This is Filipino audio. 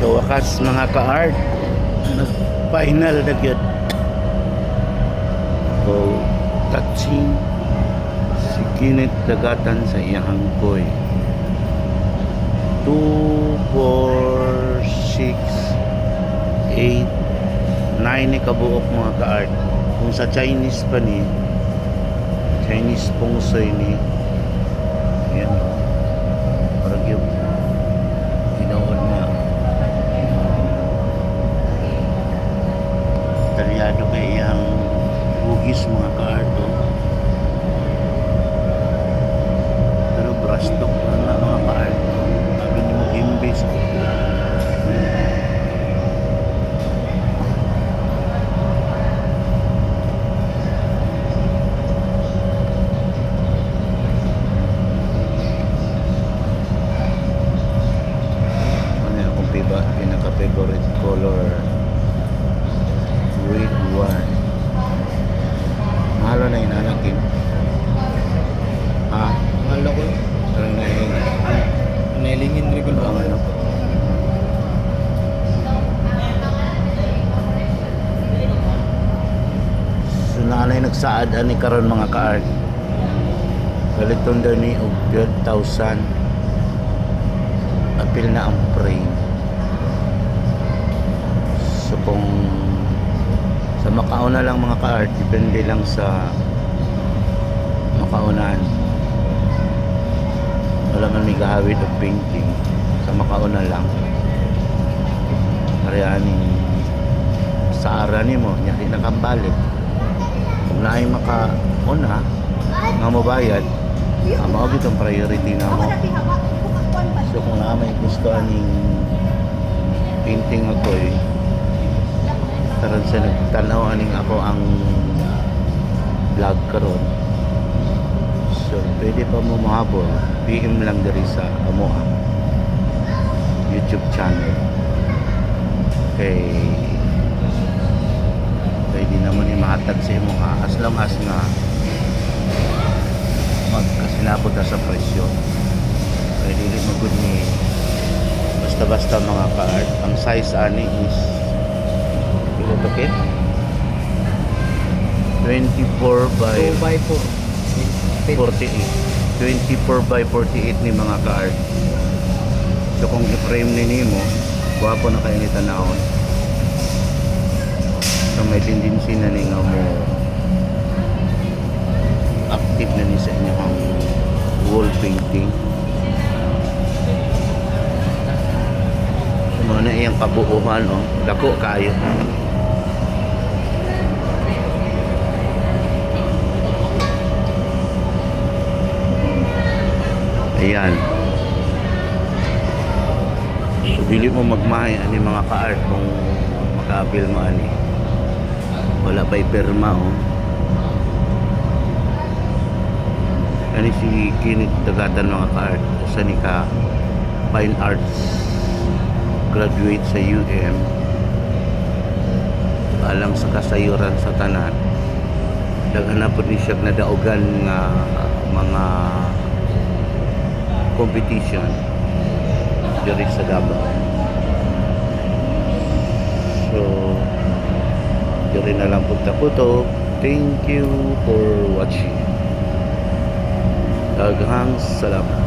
So wakas mga ka-art, nag-final na gyud. So touching si Kenneth Dagatan sa iyang koy. 2, 4, 6, 8, 9 ni kabuok mga ka-art. Kung sa Chinese pa ni, Chinese pungsoy ni, ayan o, parang yung ginaon na talyado kay iyang hugis mga ka-art o. Pero brush talk na mga ka-art, sabi ni mo imbis pinaka-favorite color red one. Mahalo na inanakin ha? Mahal ko. Parang Nailingin rin ko ba? ano so nanay nagsaad ani karon mga ka-art galiton daw ni og 12,000 apil na ang frame. So kung sa makauna lang mga ka-art, depende lang sa makaunan. Wala man may gahawid o painting sa makauna lang. Marianing sa ara ni mo, niya kinakambalik. Kung na ay makauna, nga mo bayad, maugit ang priority na mo. So kung na may gusto aning painting ako karon sa nagtanaw aning ako ang vlog karon, so pwede pa mo mahabol, PM lang diri sa amo ang YouTube channel kay di naman imahatag sa imo ha, as long as nga magkasilabot na sa presyo kay dili mo good ni basta-basta mga ka-art. Ang size ani is okay? 24 by 2x4 48. 24 by 48 ni mga ka-art. So kung i-frame ni mo, guwapo na kayo ni tanawon. So may tendency na ni nga mo active na ni sa inyong wall painting. So na iyang kabuuhan dako kayo. Ayan. So dili mo magmahay ani mga ka-art kung makabil mo ani. Wala pa'y perma Ani si Kenneth Dagatan mga ka-art. Sa ni ka Fine Arts graduate sa UM. Alang sa kasayuran sa tanan. Daghan na po ni siya na daugan nga mga competition diri sa Davao. So diri na lang punta po to. Thank you for watching. Daghang salamat.